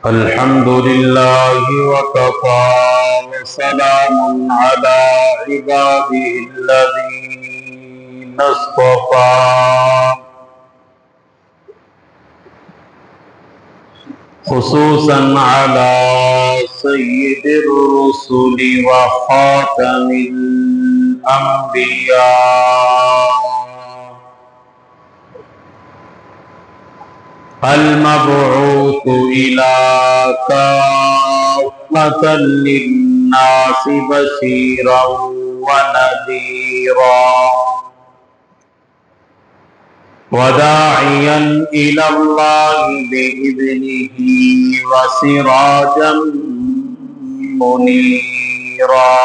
الحمد لله وكفى وسلام على عباده الذين اصطفى خصوصا على سيد الرسل وخاتم الأنبياء المبعوث إلى كافة للناس بشيرا ونذيرا وداعيا إلى الله بإذنه وسراجا منيرا.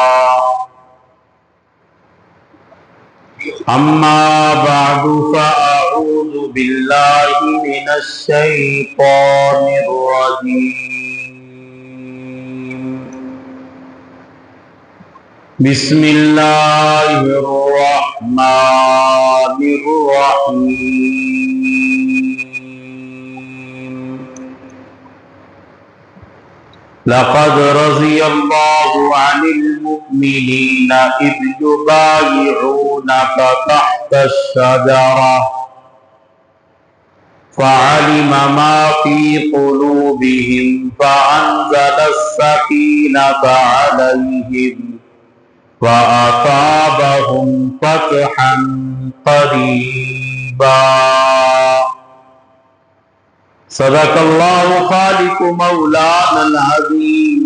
أما بعد فأعوذ بالله من الشيطان الرجيم. بسم الله الرحمن الرحيم. لقد رضي الله عن المؤمنين إذ يبايعونك تحت الشجرة فعلم ما في قلوبهم فأنزل السكينة عليهم وأصابهم فتحا قريبا. صدق الله خالق مولانا العظيم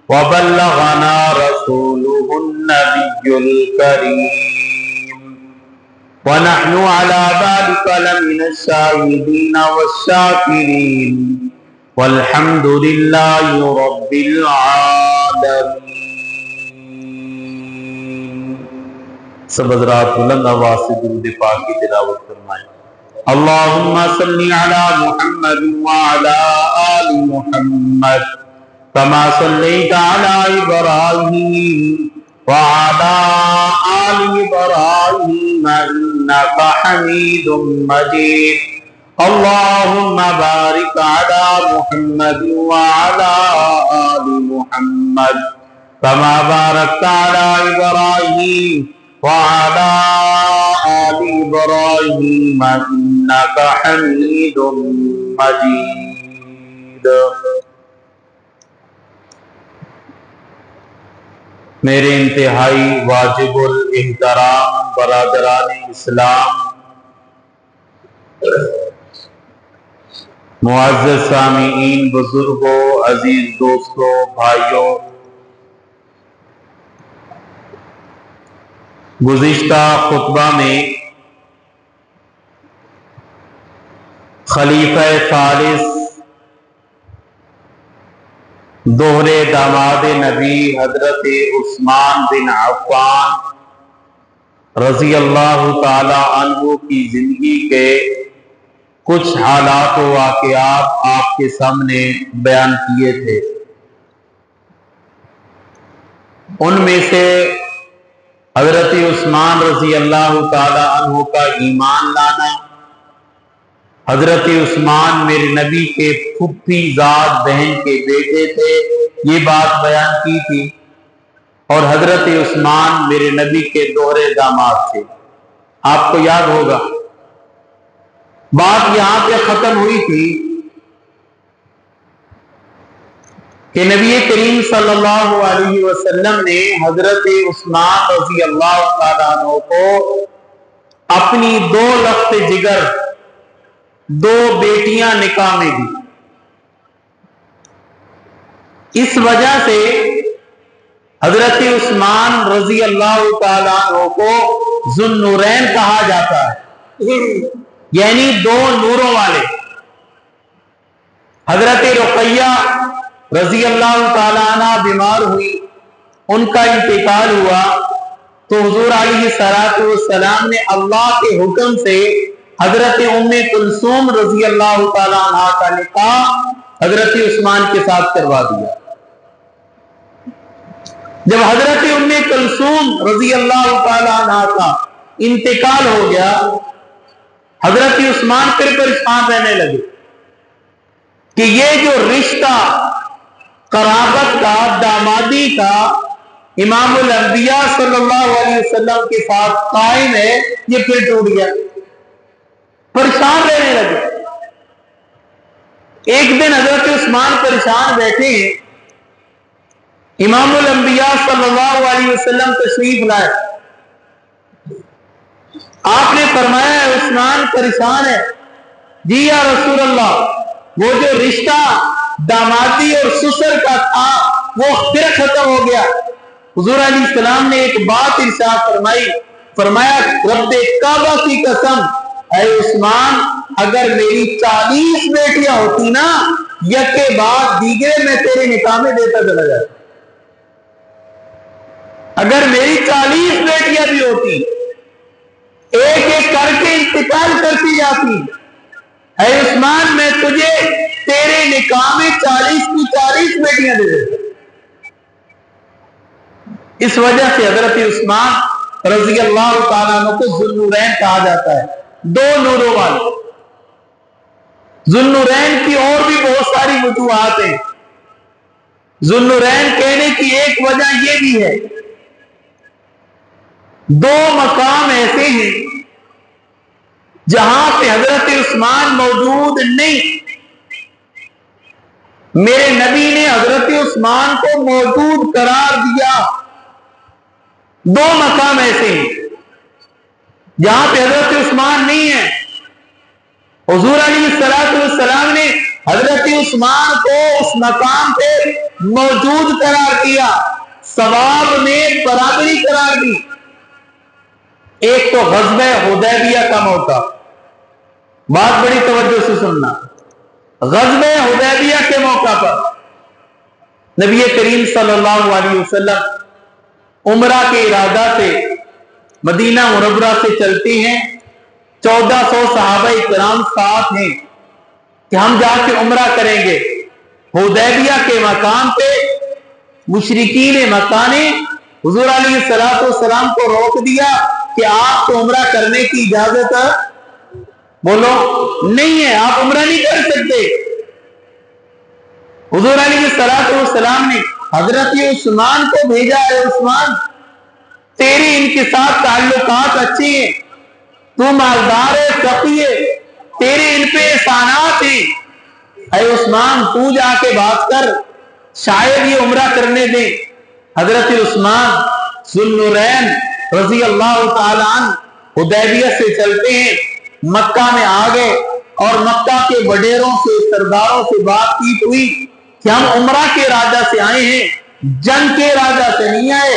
وبلغنا رسوله النبي الكريم ونحن على ذلك لمن الشاهدين والشاكرين والحمد لله رب العالمين. سب حضرات بلند آواز سے درود پاک کی تلاوت فرمائیں. اللهم صل على محمد وعلى آل محمد كما صليت على إبراهيم وعلى آل إبراهيم إنك حميد مجيد. اللهم بارك على محمد وعلى آل محمد كما باركت على إبراهيم وعلى آل إبراهيم إنك حميد مجيد. میرے انتہائی واجب الاحترام برادران اسلام، معزز سامعین، بزرگوں، عزیز دوستوں، بھائیوں، گزشتہ خطبہ میں خلیفہ ثالث دوہرے داماد نبی حضرت عثمان بن عفان رضی اللہ تعالی عنہ کی زندگی کے کچھ حالات و واقعات آپ کے سامنے بیان کیے تھے. ان میں سے حضرت عثمان رضی اللہ تعالی عنہ کا ایمان لانا، حضرت عثمان میرے نبی کے پھوپھی زاد بہن کے بیٹے تھے، یہ بات بیان کی تھی، اور حضرت عثمان میرے نبی کے دوہرے داماد تھے. آپ کو یاد ہوگا بات یہاں پہ ختم ہوئی تھی کہ نبی کریم صلی اللہ علیہ وسلم نے حضرت عثمان رضی اللہ تعالیٰ عنہ کو اپنی 2 لخت جگر 2 بیٹیاں نکاح میں دی. اس وجہ سے حضرت عثمان رضی اللہ تعالیٰ عنہ کو ذو النورین کہا جاتا ہے، یعنی 2 نوروں والے. حضرت رقیہ رضی اللہ تعالیٰ عنہ بیمار ہوئی، ان کا انتقال ہوا، تو حضور علیہ السلام نے اللہ کے حکم سے حضرت ام کلثوم رضی اللہ تعالیٰ عنہ کا نکاح حضرت عثمان کے ساتھ کروا دیا. جب حضرت ام کلثوم رضی اللہ تعالیٰ عنہ کا انتقال ہو گیا، حضرت عثمان پھر پریشان رہنے لگے. کہ یہ جو رشتہ قرابت کا، دامادی کا امام الانبیاء صلی اللہ علیہ وسلم کے ساتھ قائم ہے، یہ پھر ٹوٹ گیا، پریشان رہنے لگے۔ ایک دن حضرت عثمان پریشان بیٹھے ہیں، امام الانبیاء صلی اللہ علیہ وسلم تشریف لائے، آپ نے فرمایا عثمان پریشان ہے؟ جی یا رسول اللہ، وہ جو رشتہ دامادی اور سسر کا تھا وہ پھر ختم ہو گیا۔ حضور علیہ السلام نے ایک بات ارشاد فرمائی، فرمایا رب کعبہ کی قسم، اے عثمان اگر میری 40 بیٹیاں ہوتی نا، یکے بعد دیگرے میں تیرے نکاح میں دیتا چلا جاتا، اگر میری 40 بیٹیاں بھی ہوتی، ایک ایک کر کے انتقال کرتی جاتی، اے عثمان میں تجھے تیرے نکاح میں 40 کی 40 بیٹیاں دے دیتا۔ اس وجہ سے حضرت عثمان رضی اللہ تعالیٰ عنہ کو ذوالنورین کہا جاتا ہے، دو نوروں والے۔ ذوالنورین کی اور بھی بہت ساری وجوہات ہیں۔ ذوالنورین کہنے کی ایک وجہ یہ بھی ہے، دو مقام ایسے ہیں جہاں پہ حضرت عثمان موجود نہیں، میرے نبی نے حضرت عثمان کو موجود قرار دیا۔ دو مقام ایسے ہیں جہاں پہ حضرت عثمان نہیں ہے، حضور علیہ السلام نے حضرت عثمان کو اس مقام پہ موجود قرار دیا، ثواب میں برابری قرار دی۔ ایک تو غزوہ حدیبیہ کا موقع، بات بڑی توجہ سے سننا، غزوہ حدیبیہ کے موقع پر نبی کریم صلی اللہ علیہ وسلم عمرہ کے ارادہ سے مدینہ منورہ سے چلتے ہیں، 1400 صحابہ کرام ساتھ ہیں کہ ہم جا کے عمرہ کریں گے۔ حدیبیہ کے مقام پہ مشرکین مکہ نے حضور علیہ السلام کو روک دیا کہ آپ کو عمرہ کرنے کی اجازت بولو نہیں ہے، آپ عمرہ نہیں کر سکتے۔ حضور علیہ السلام نے حضرت عثمان کو بھیجا، ہے عثمان تیرے ان کے ساتھ تعلقات اچھے ہیں، تو مالدار ہے، سخی ہے، تیرے ان پہ احسانات ہیں، اے عثمان تو جا کے بات کر، شاید یہ عمرہ کرنے دیں۔ حضرت عثمان ذوالنورین رضی اللہ تعالی عنہ حدیبیہ سے چلتے ہیں، مکہ میں آ گئے اور مکہ کے وڈیروں سے، سرداروں سے بات چیت ہوئی کہ ہم عمرہ کے ارادہ سے آئے ہیں، جنگ کے ارادہ سے نہیں آئے،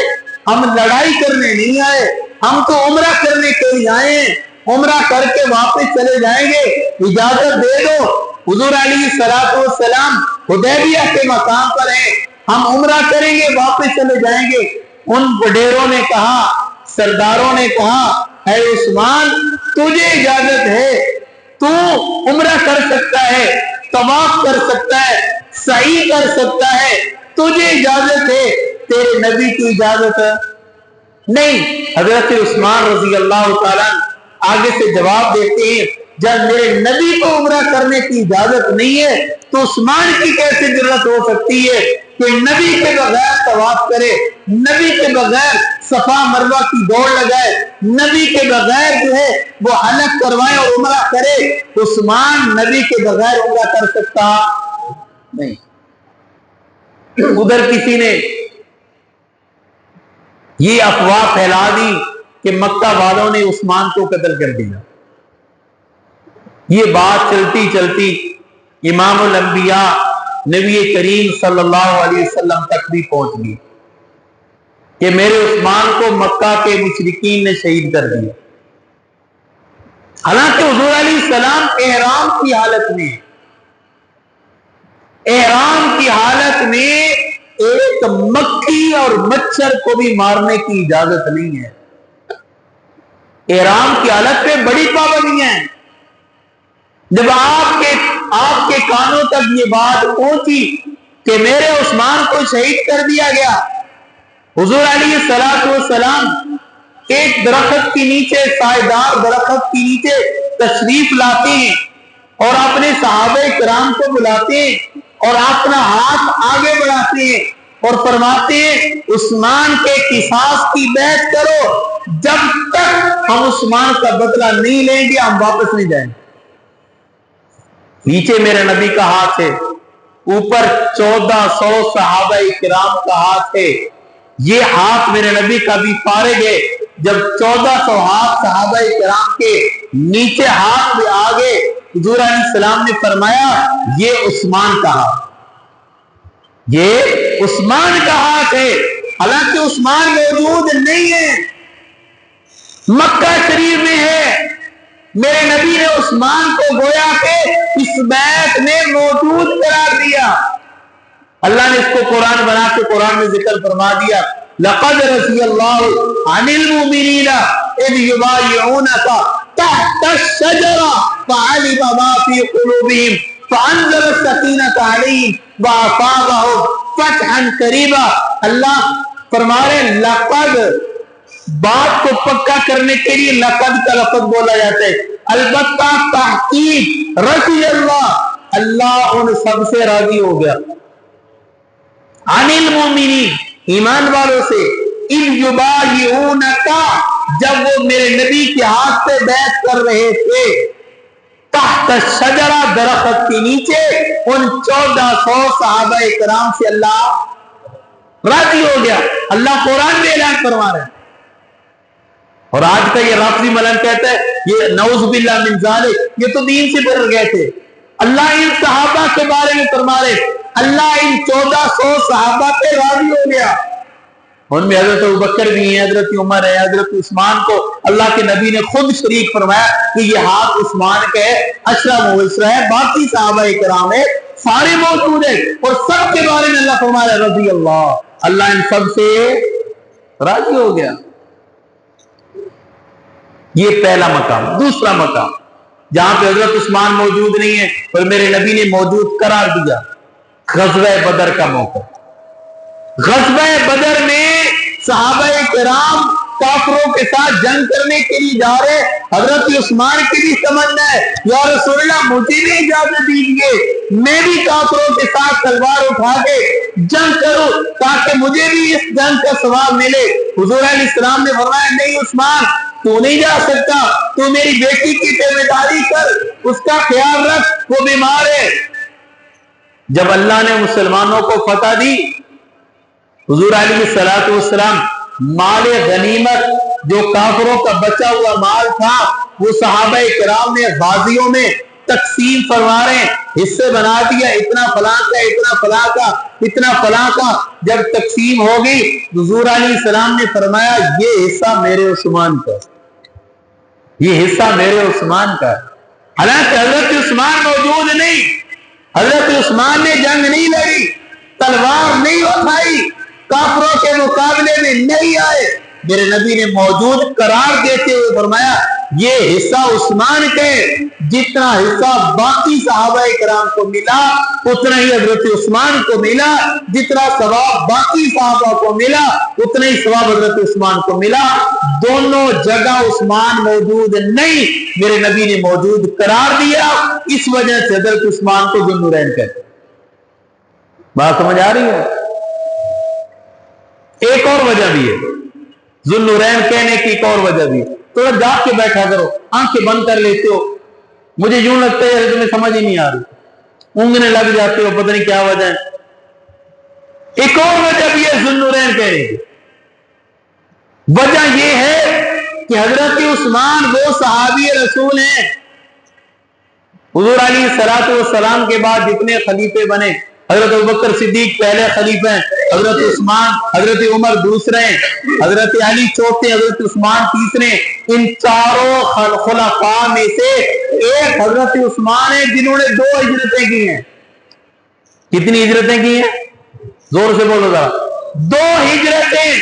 ہم لڑائی کرنے نہیں آئے، ہم تو عمرہ کرنے کے لیے آئے ہیں، عمرہ کر کے واپس چلے جائیں گے، اجازت دے دو۔ حضور علیہ السلام حدیبیہ کے مقام پر ہیں، ہم عمرہ کریں گے، واپس چلے جائیں گے۔ ان وڈیروں نے کہا، سرداروں نے کہا، اے عثمان تجھے اجازت ہے، تو عمرہ کر سکتا ہے، طواف کر سکتا ہے، سعی کر سکتا ہے، تجھے اجازت ہے، تیرے نبی کی اجازت نہیں۔ حضرت عثمان رضی اللہ تعالیٰ آگے سے جواب دیتے ہیں، جب میرے نبی کو عمرہ کرنے کی اجازت نہیں ہے تو عثمان کی کیسے جرات ہو سکتی ہے کہ نبی کے بغیر طواف کرے، نبی کے بغیر صفا مروہ کی دوڑ لگائے، نبی کے بغیر جو ہے وہ حلق کروائے اور عمرہ کرے۔ عثمان نبی کے بغیر عمرہ کر سکتا نہیں۔ ادھر کسی نے یہ افواہ پھیلا دی کہ مکہ والوں نے عثمان کو قتل کر دیا۔ یہ بات چلتی چلتی امام الانبیاء نبی کریم صلی اللہ علیہ وسلم تک بھی پہنچ گئی کہ میرے عثمان کو مکہ کے مشرکین نے شہید کر دیا۔ حالانکہ حضور علیہ السلام احرام کی حالت میں ایک مکھی اور مچھر کو بھی مارنے کی اجازت نہیں ہے۔ احرام کی حالت پہ بڑی پابندیاں ہیں۔ جب آپ کے کانوں تک یہ بات پہنچی کہ میرے عثمان کو شہید کر دیا گیا، حضور علیہ السلام ایک درخت کے نیچے، سائیدار درخت کے نیچے تشریف لاتے ہیں اور اپنے صحابہ کرام کو بلاتے ہیں اور اپنا ہاتھ آگے بڑھاتے ہیں اور فرماتے ہیں عثمان کے قصاص کی بیعت کرو، جب تک ہم عثمان کا بدلہ نہیں لیں گے ہم واپس نہیں جائیں گے۔ نیچے میرے نبی کا ہاتھ ہے، اوپر 1400 صحابہ کرام کا ہاتھ ہے۔ یہ ہاتھ میرے نبی کا بھی فارغ ہے۔ جب 1400 ہاتھ صحابہ کرام کے نیچے ہاتھ بھی آگے، حضور علیہ السلام نے فرمایا یہ عثمان کا ہاتھ، یہ عثمان کا ہاتھ ہے۔ حالانکہ عثمان موجود نہیں ہے، مکہ شریف میں ہے۔ میرے نبی نے عثمان کو گویا کہ اس بیعت میں موجود قرار دیا۔ اللہ نے اس کو قرآن بنا کے قرآن میں ذکر فرما دیا، لقد رضی اللہ عن المؤمنین اذ یبایعونک تحت الشجرہ فعلم ما فی قلوبہم فانزل السکینۃ علیہم واصابہم فتحا قریبا۔ اللہ فرما رہے لقد، بات کو پکا کرنے کے لیے لقد کا لفظ بولا جاتا ہے، البتہ تحقیق رضی اللہ، اللہ ان سب سے راضی ہو گیا، عن المؤمنین، ایمان والوں سے، اذ یبایعونک، جب وہ میرے نبی کے ہاتھ سے بیعت کر رہے تھے، تحت الشجرہ، درخت کے نیچے، ان 1400 صحابہ کرام سے اللہ راضی ہو گیا۔ اللہ قرآن میں اعلان فرما رہے ہیں۔ اور آج کا یہ رافضی ملن کہتا ہے یہ نعوذ باللہ من ذالک، یہ تو دین سے بھر گئے تھے۔ اللہ ان صحابہ کے بارے میں فرما رہے اللہ ان 1400 صحابہ پہ راضی ہو گیا۔ ان میں حضرت ابوبکر بھی ہیں، حضرت عمر ہے، حضرت عثمان کو اللہ کے نبی نے خود شریک فرمایا کہ یہ ہاتھ عثمان کا ہے، عشرہ مبشرہ ہے، باقی صحابہ کرام ہے، سارے موجود ہیں، اور سب کے بارے میں اللہ فرما رہا ہے رضی اللہ، اللہ ان سب سے راضی ہو گیا۔ یہ پہلا مقام۔ دوسرا مقام جہاں پہ حضرت عثمان موجود نہیں ہے اور میرے نبی نے موجود قرار دیا، غزوہ بدر کا موقع۔ غزوہ بدر میں صحابہ کرام کافروں کے ساتھ جنگ کرنے کے لیے جا رہے، حضرت عثمان کی بھی تمنا ہے یا رسول اللہ مجھے بھی اجازت دیجیے میں بھی کافروں کے ساتھ تلوار اٹھا کے جنگ کروں تاکہ مجھے بھی اس جنگ کا ثواب ملے۔ حضور علیہ السلام نے فرمایا نہیں عثمان تو نہیں جا سکتا، تو میری بیٹی کی ذمہ داری کر، اس کا خیال رکھ، وہ بیمار ہے۔ جب اللہ نے مسلمانوں کو فتح دی، حضور علیہ السلام مال غنیمت جو کافروں کا بچا ہوا مال تھا وہ صحابہ کرام نے غازیوں میں تقسیم فرما رہے ہیں، حصے بنا دیا، اتنا فلاں کا، اتنا فلاں کا، اتنا فلاں کا۔ جب تقسیم ہو گئی حضور علیہ السلام نے فرمایا یہ حصہ میرے عثمان کا، یہ حصہ میرے عثمان کا۔ حالانکہ حضرت عثمان موجود نہیں، حضرت عثمان نے جنگ نہیں لڑی، تلوار نہیں اٹھائی، کافروں کے مقابلے میں نہیں آئے، میرے نبی نے موجود قرار دیتے ہوئے فرمایا یہ حصہ عثمان کے، جتنا حصہ باقی صحابہ کرام کو ملا اتنا ہی حضرت عثمان کو ملا، جتنا ثواب باقی صحابہ کو ملا اتنا ہی ثواب حضرت عثمان کو ملا۔ دونوں جگہ عثمان موجود نہیں، میرے نبی نے موجود قرار دیا، اس وجہ سے حضرت عثمان کو ذو النورین کہتے ہیں۔ بات سمجھ آ رہی ہے؟ ایک اور وجہ بھی ہے ذو النورین کہنے کی، ایک اور وجہ بھی ہے۔ تھوڑا جاگ کے بیٹھا کرو، آنکھیں بند کر لیتے ہو، مجھے یوں لگتا ہے تمہیں سمجھ ہی نہیں آ رہی، اونگنے لگ جاتے ہو، پتہ نہیں کیا وجہ ہے۔ ایک اور وجہ بھی ہے ذو النورین کہنے کی، وجہ یہ ہے کہ حضرت عثمان وہ صحابی رسول ہیں، حضور علیہ السلام کے بعد جتنے خلیفے بنے، حضرت ابوبکر صدیق پہلے خلیفہ ہیں، حضرت عثمان، حضرت عمر دوسرے ہیں، حضرت علی چوتھے، حضرت عثمان تیسرے، ان چاروں خلفاء میں سے ایک حضرت عثمان ہیں جنہوں نے 2 ہجرتیں کی ہیں۔ کتنی ہجرتیں کی ہیں؟ زور سے بولو ذرا، 2 ہجرتیں۔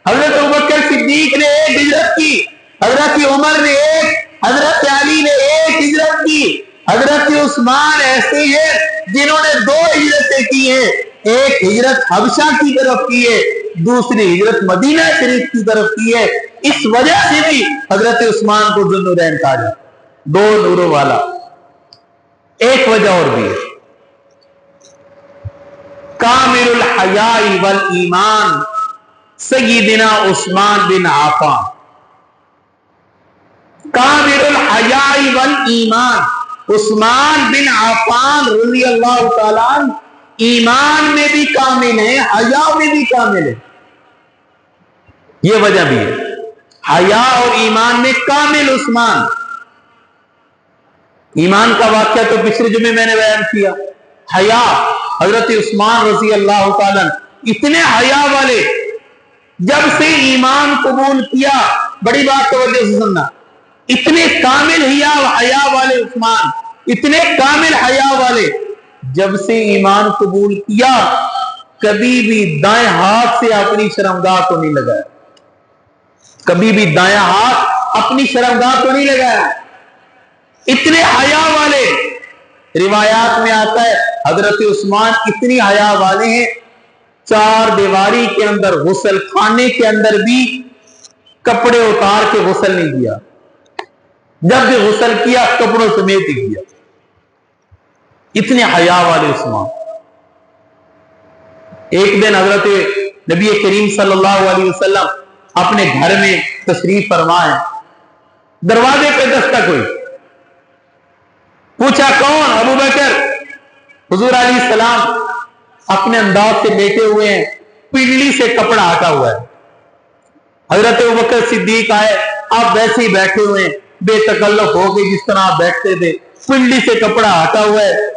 حضرت ابوبکر صدیق نے 1 ہجرت کی، حضرت عمر نے 1، حضرت علی نے 1 ہجرت کی، حضرت عثمان ایسے ہیں جنہوں نے 2 ہجرتیں کی ہیں، ایک ہجرت حبشہ کی طرف کی ہے، دوسری ہجرت مدینہ شریف کی طرف کی ہے۔ اس وجہ سے بھی حضرت عثمان کو ذو النورین کہا جاتا ہے، 2 نوروں والا۔ ایک وجہ وجہ اور بھی ہے. کامل الحیاء والایمان سیدنا عثمان بن عفان. کامل الحیاء والایمان، عثمان بن عفان رضی اللہ تعالیٰ عنہ ایمان میں بھی کامل ہے، حیا میں بھی کامل ہے. یہ وجہ بھی ہے، حیا اور ایمان میں کامل عثمان. ایمان کا واقعہ تو پچھلے جمعے میں نے بیان کیا. حیا، حضرت عثمان رضی اللہ تعالیٰ اتنے حیا والے، جب سے ایمان قبول کیا، بڑی بات توجہ سے سننا، اتنے کامل حیا والے عثمان، اتنے کامل حیا والے، جب سے ایمان قبول کیا کبھی بھی دائیں ہاتھ سے اپنی شرمگاہ کو نہیں لگایا. کبھی بھی دائیں ہاتھ اپنی شرمگاہ کو نہیں لگایا. اتنے حیا والے. روایات میں آتا ہے حضرت عثمان اتنی حیا والے ہیں، چار دیواری کے اندر غسل خانے کے اندر بھی کپڑے اتار کے غسل نہیں کیا. جب بھی غسل کیا کپڑوں سمیت ہی کیا. اتنے حیا والے عثمان. ایک دن حضرت نبی کریم صلی اللہ علیہ وسلم اپنے گھر میں تشریف فرما ہے. دروازے پہ دستک ہوئی. پوچھا کون؟ ابو بکر. حضور علیہ السلام اپنے انداز سے بیٹھے ہوئے ہیں، پنڈلی سے کپڑا ہٹا ہوا ہے. حضرت ابو بکر صدیق آئے، آپ ویسے ہی بیٹھے ہوئے ہیں، بے تکلف ہو کے جس طرح آپ بیٹھتے تھے، پنڈلی سے کپڑا ہٹا ہوا ہے.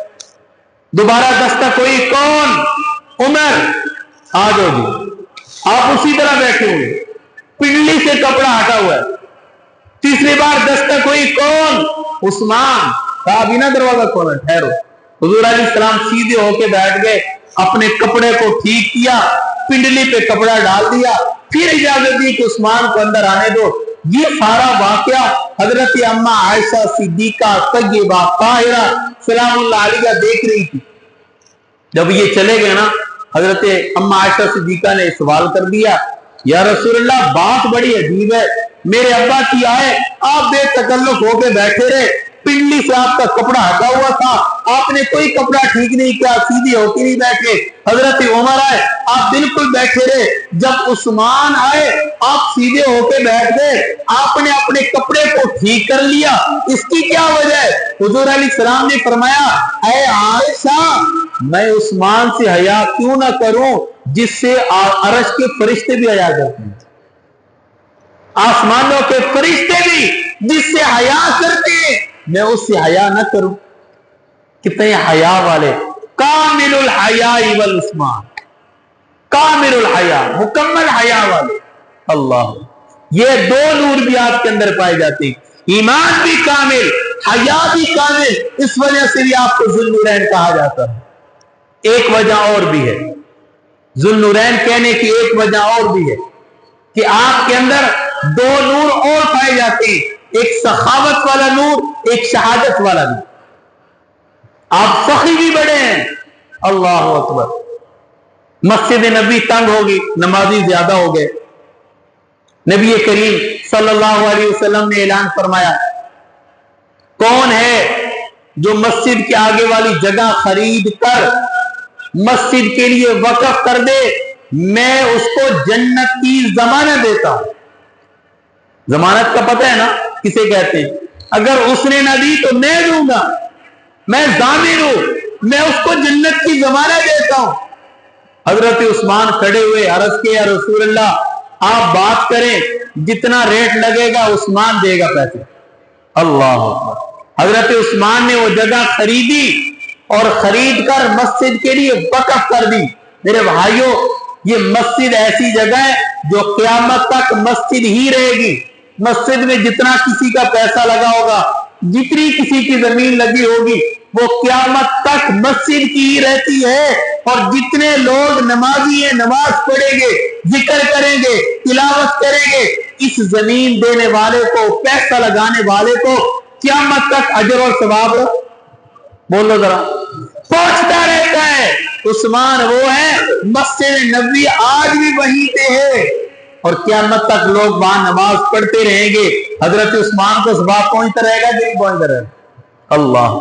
دوبارہ دستک ہوئی، کون؟ عمر. آ جاؤ جی. آپ اسی طرح بیٹھے ہوئے، پنڈلی سے کپڑا ہٹا ہوا ہے. تیسری بار دستک ہوئی، کون؟ عثمان. کہا بنا دروازہ کھولا، ٹھہرو. حضور علیہ السلام سیدھے ہو کے بیٹھ گئے، اپنے کپڑے کو ٹھیک کیا، پنڈلی پہ کپڑا ڈال دیا، پھر اجازت دی کہ عثمان کو اندر آنے دو. یہ سارا واقعہ حضرت اماں عائشہ صدیقہ طیبہ طاہرہ سلام اللہ علیہ دیکھ رہی تھی. جب یہ چلے گئے نا، حضرت اماں عائشہ صدیقہ نے سوال کر دیا، یا رسول اللہ بات بڑی عجیب ہے، میرے ابا کی آئے، آپ بے تکلف ہو کے بیٹھے رہے، پنڈلی سے آپ کا کپڑا ہٹا ہوا تھا، آپ نے کوئی کپڑا ٹھیک نہیں کیا، سیدھی ہو کے نہیں بیٹھے. حضرت عمر آئے، آپ بالکل بیٹھے رہے. جب عثمان آئے، آپ سیدھے ہو کے بیٹھ گئے، آپ نے اپنے کپڑے کو ٹھیک کر لیا. اس کی کیا وجہ ہے؟ حضور علیہ السلام نے فرمایا، اے عائشہ، میں عثمان سے حیا کیوں نہ کروں جس سے عرش کے فرشتے بھی حیا کرتے ہیں، آسمانوں کے فرشتے بھی جس سے حیا کرتے ہیں، میں اس سے حیا نہ کروں. کتنے حیا والے. کامل الحیاء والعثمان. کامل الحیاء، مکمل حیا والے. اللہ، یہ دو نور بھی آپ کے اندر پائے جاتے ہیں. ایمان بھی کامل، حیا بھی کامل. اس وجہ سے بھی آپ کو ذوالنورین کہا جاتا ہے. ایک وجہ اور بھی ہے، ذوالنورین کہنے کی ایک وجہ اور بھی ہے کہ آپ کے اندر دو نور اور پائے جاتے ہیں، ایک سخاوت والا نور، ایک شہادت والا نور. آپ سخی بھی بڑے ہیں. اللہ اکبر. مسجد نبی تنگ ہوگی، نمازی زیادہ ہو گئے. نبی کریم صلی اللہ علیہ وسلم نے اعلان فرمایا، کون ہے جو مسجد کے آگے والی جگہ خرید کر مسجد کے لیے وقف کر دے، میں اس کو جنت کی ضمانت دیتا ہوں. ضمانت کا پتہ ہے نا کسے کہتے ہیں؟ اگر اس نے نہ دی تو میں دوں گا، میں ضامن ہوں، میں اس کو جنت کی ضمانت دیتا ہوں. حضرت عثمان کھڑے ہوئے، عرض کے یا رسول اللہ آپ بات کریں، جتنا ریٹ لگے گا عثمان دے گا پیسے. اللہ. حضرت عثمان نے وہ جگہ خریدی اور خرید کر مسجد کے لیے وقف کر دی. میرے بھائیوں، یہ مسجد ایسی جگہ ہے جو قیامت تک مسجد ہی رہے گی. مسجد میں جتنا کسی کا پیسہ لگا ہوگا، جتنی کسی کی زمین لگی ہوگی، وہ قیامت تک مسجد کی ہی رہتی ہے. اور جتنے لوگ نمازی ہیں، نماز پڑھیں گے، ذکر کریں گے، تلاوت کریں گے، اس زمین دینے والے کو، پیسہ لگانے والے کو قیامت تک اجر اور ثواب بولو ذرا پہنچتا رہتا ہے. عثمان وہ ہے، مسجد نبوی آج بھی وہیں پہ ہے اور قیامت تک لوگ وہاں نماز پڑھتے رہیں گے. حضرت عثمان کو ثواب پہنچتا رہے گا کہ نہیں پہنچتا رہے گا؟ اللہ.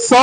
100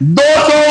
200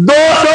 200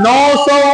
900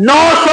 900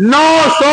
900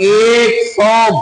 100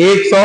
100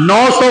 900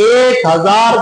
1000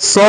100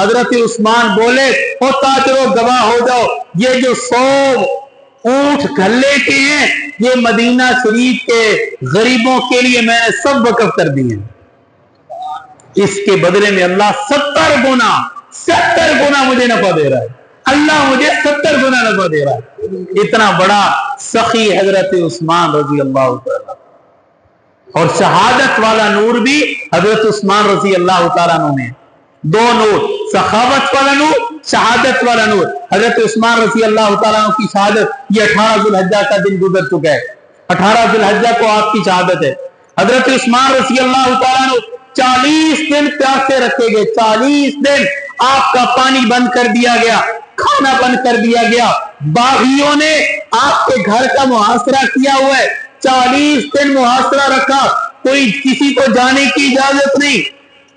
حضرت عثمان بولے او تاجرو گواہ ہو جاؤ، یہ جو 100 اونٹ گھلے کے ہیں یہ مدینہ شریف کے غریبوں کے لیے میں نے سب وقف کر دیے، اس کے بدلے میں اللہ 70 گنا مجھے نفع دے رہا ہے، اللہ مجھے 70 گنا نفع دے رہا ہے۔ اتنا بڑا سخی حضرت عثمان رضی اللہ تعالیٰ، اور شہادت والا نور بھی حضرت عثمان رضی اللہ تعالیٰ نے، دو نور، سخاوت والا نور، شہادت والا نور۔ حضرت عثمان رضی اللہ تعالیٰ کی شہادت یہ 18 ذو الحجہ کا دن گزر چکا ہے، 18 ذو الحجہ کو آپ کی شہادت ہے۔ حضرت عثمان رضی اللہ تعالیٰ 40 دن پیاسے رکھے گئے، 40 دن آپ کا پانی بند کر دیا گیا، کھانا بند کر دیا گیا، باغیوں نے آپ کے گھر کا محاصرہ کیا ہوا ہے، 40 دن محاصرہ رکھا، کوئی کسی کو جانے کی اجازت نہیں،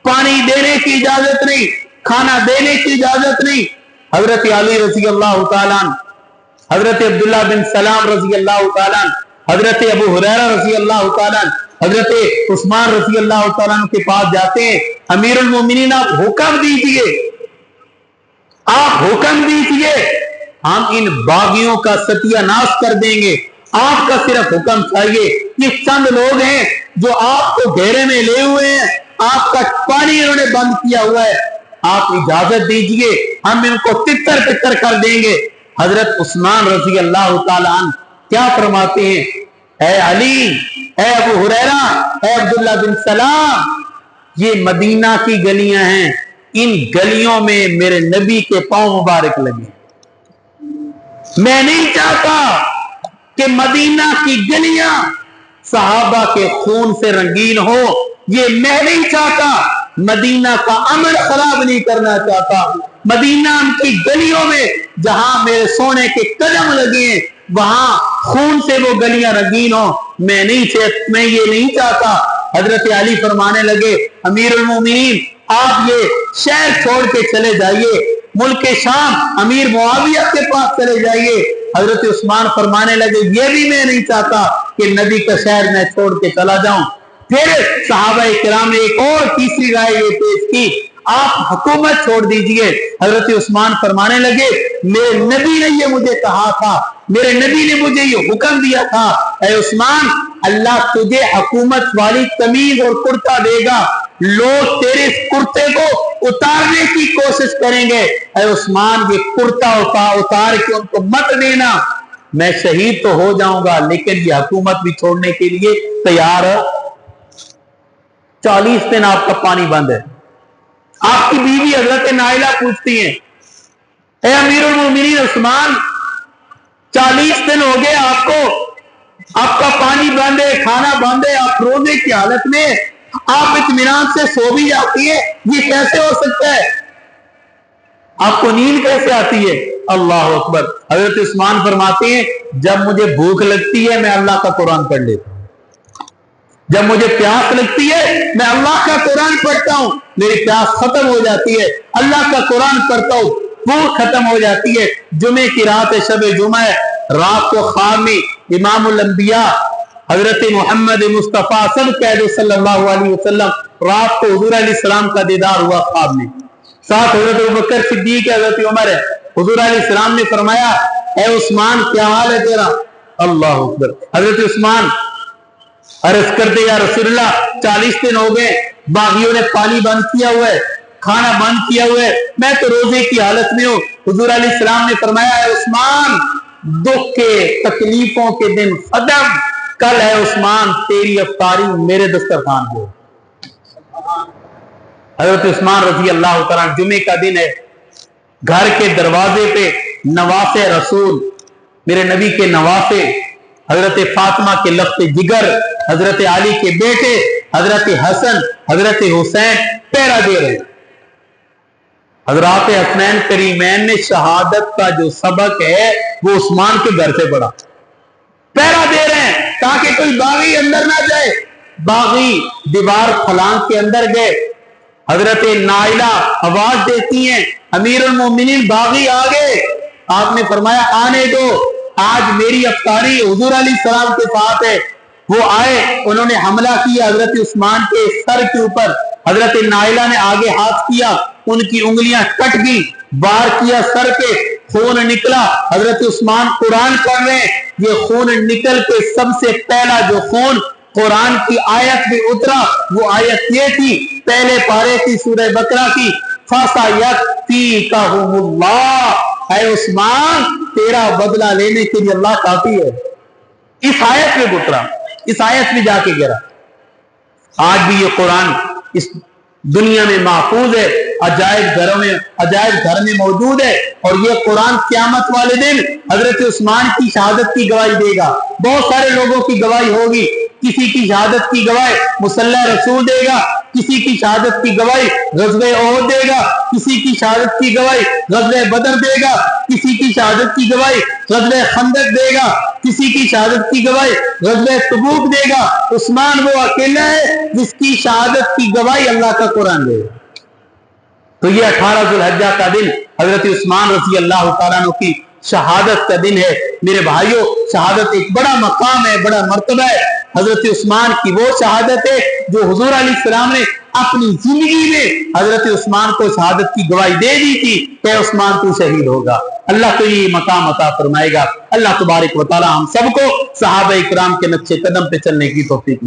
پانی دینے کی اجازت نہیں، کھانا دینے کی اجازت نہیں۔ حضرت علی رضی اللہ تعالیٰ، حضرت عبداللہ بن سلام رضی اللہ تعالیٰ، حضرت ابو ہریرہ رضی اللہ تعالیٰ، حضرت عثمان رضی اللہ تعالیٰ کے پاس جاتے ہیں، امیر المومنین آپ حکم دیجئے، آپ حکم دیجئے، ہم ان باغیوں کا ستیہ ناش کر دیں گے، آپ کا صرف حکم چاہیے۔ یہ چند لوگ ہیں جو آپ کو گھیرے میں لے ہوئے ہیں، آپ کا پانی انہوں نے بند کیا ہوا ہے، آپ اجازت دیجئے، ہم ان کو تتر تتر کر دیں گے۔ حضرت عثمان رضی اللہ تعالیٰ عنہ کیا فرماتے ہیں، اے علی، اے ابو ہریرہ، اے عبداللہ بن سلام، یہ مدینہ کی گلیاں ہیں، ان گلیوں میں میرے نبی کے پاؤں مبارک لگے، میں نہیں چاہتا کہ مدینہ کی گلیاں صحابہ کے خون سے رنگین ہو، یہ میں نہیں چاہتا، مدینہ کا امن خراب نہیں کرنا چاہتا، مدینہ کی گلیوں میں جہاں میرے سونے کے قدم لگے ہیں وہاں خون سے وہ گلیاں رنگین ہوں، میں یہ نہیں چاہتا۔ حضرت علی فرمانے لگے، امیر المومنین آپ یہ شہر چھوڑ کے چلے جائیے، ملک شام امیر معاویہ کے پاس چلے جائیے۔ حضرت عثمان فرمانے لگے، یہ بھی میں نہیں چاہتا کہ نبی کا شہر میں چھوڑ کے چلا جاؤں۔ پھر صحابہ کرام نے ایک اور تیسری رائے یہ پیش کی، آپ حکومت چھوڑ دیجئے۔ حضرت عثمان فرمانے لگے، میرے نبی نے یہ مجھے کہا تھا، میرے نبی نے مجھے یہ حکم دیا تھا، اے عثمان اللہ تجھے حکومت والی قمیض اور کرتا دے گا، لوگ تیرے اس کرتے کو اتارنے کی کوشش کریں گے، اے عثمان یہ کرتا اتار کے ان کو مت دینا، میں شہید تو ہو جاؤں گا لیکن یہ حکومت بھی چھوڑنے کے لیے تیار ہے۔ 40 دن آپ کا پانی بند ہے، آپ کی بیوی حضرت نائلہ پوچھتی ہیں، اے امیر المومنین عثمان 40 دن ہو گئے آپ کو، آپ کا پانی بند ہے، کھانا بند ہے، آپ روزے کی حالت میں آپ اطمینان سے سو بھی جاتی ہے، یہ کیسے ہو سکتا ہے؟ آپ کو نیند کیسے آتی ہے؟ اللہ اکبر۔ حضرت عثمان فرماتے ہیں جب مجھے بھوک لگتی ہے میں اللہ کا قرآن پڑھ لیتا ہوں، جب مجھے پیاس لگتی ہے میں اللہ کا قرآن پڑھتا ہوں، میری پیاس ختم ہو جاتی ہے، اللہ کا قرآن پڑھتا ہوں، بھوک ختم ہو جاتی ہے۔ جمعے کی رات شب جمعہ ہے، رات کو خواب میں امام الانبیاء حضرت محمد مصطفیٰ صلی اللہ علیہ وسلم رات کو حضور علیہ السلام کا دیدار ہوا خواب میں، ساتھ حضرت ابوبکر صدیق ہے، حضرت عمر ہے۔ حضور علیہ السلام نے فرمایا اے عثمان کیا حال ہے تیرا؟ اللہ اکبر۔ حضرت عثمان عرض کرتے یا رسول اللہ 40 دن ہو گئے، باغیوں نے پانی بند کیا ہوا ہے، کھانا بند کیا ہوا ہے، میں تو روزے کی حالت میں ہوں۔ حضور علیہ السلام نے فرمایا اے عثمان دکھ کے تکلیفوں کے دن ختم، کل ہے عثمان تیری افطاری میرے دسترخوان کو۔ حضرت عثمان رضی اللہ تعالیٰ جمعے کا دن ہے، گھر کے دروازے پہ نواسے رسول میرے نبی کے نواسے حضرت فاطمہ کے لخت جگر حضرت علی کے بیٹے حضرت حسن حضرت حسین پہرا دے رہے ہیں۔ حضرات حسنین کریمین نے شہادت کا جو سبق ہے وہ عثمان کے گھر سے پڑھا، پہرا دے رہے ہیں تاکہ کوئی باغی اندر نہ جائے۔ باغی دیوار پھلانگ کے اندر گئے، حضرت نائلہ آواز دیتی ہیں امیر المومنین باغی آگے، آپ نے فرمایا آنے دو، آج میری افطاری حضور علیہ السلام کے ساتھ ہے۔ وہ آئے، انہوں نے حملہ کیا حضرت عثمان کے سر کے اوپر، حضرت نائلہ نے آگے ہاتھ کیا، ان کی انگلیاں کٹ گئی، وار کیا سر پہ، خون نکلا، حضرت عثمان قرآن پڑھ رہے ہیں، یہ خون نکل کے سب سے پہلا جو خون قرآن کی آیت میں اترا وہ آیت یہ تھی، پہلے پارے کی سورہ بقرہ کی، فَسَيَكْفِيكَهُمُ اللَّهُ، اے عثمان تیرا بدلہ لینے کے لیے اللہ کافی ہے۔ اس آیت میں اترا، اس آیت میں جا کے گرا۔ آج بھی یہ قرآن اس دنیا میں محفوظ ہے، عجائب گھر میں موجود ہے، اور یہ قرآن قیامت والے دن حضرت عثمان کی شہادت کی گواہی دے گا۔ بہت سارے لوگوں کی گواہی ہوگی، کسی کی شہادت کی گواہی مسلح رسول دے گا، کسی کی شہادت کی گواہی غزوہ احد دے گا، کسی کی شہادت کی گواہی غزوہ بدر دے گا، کسی کی شہادت کی گواہی غزوہ خندق دے گا، کسی کی شہادت کی گواہی غزوہ تبوک دے گا۔ عثمان وہ اکیلا ہے جس کی شہادت کی گواہی اللہ کا قرآن دے گا۔ تو یہ 18 ذو الحجہ کا دن حضرت عثمان رضی اللہ تعالیٰ عنہ کی شہادت کا دن ہے۔ میرے بھائیوں، شہادت ایک بڑا مقام ہے، بڑا مرتبہ ہے۔ حضرت عثمان کی وہ شہادت ہے جو حضور علیہ السلام نے اپنی زندگی میں حضرت عثمان کو شہادت کی گواہی دے دی تھی کہ عثمان تو شہید ہوگا۔ اللہ تو یہ مقام عطا فرمائے گا۔ اللہ تبارک و تعالی ہم سب کو صحابہ اکرام کے نقش قدم پہ چلنے کی توفیق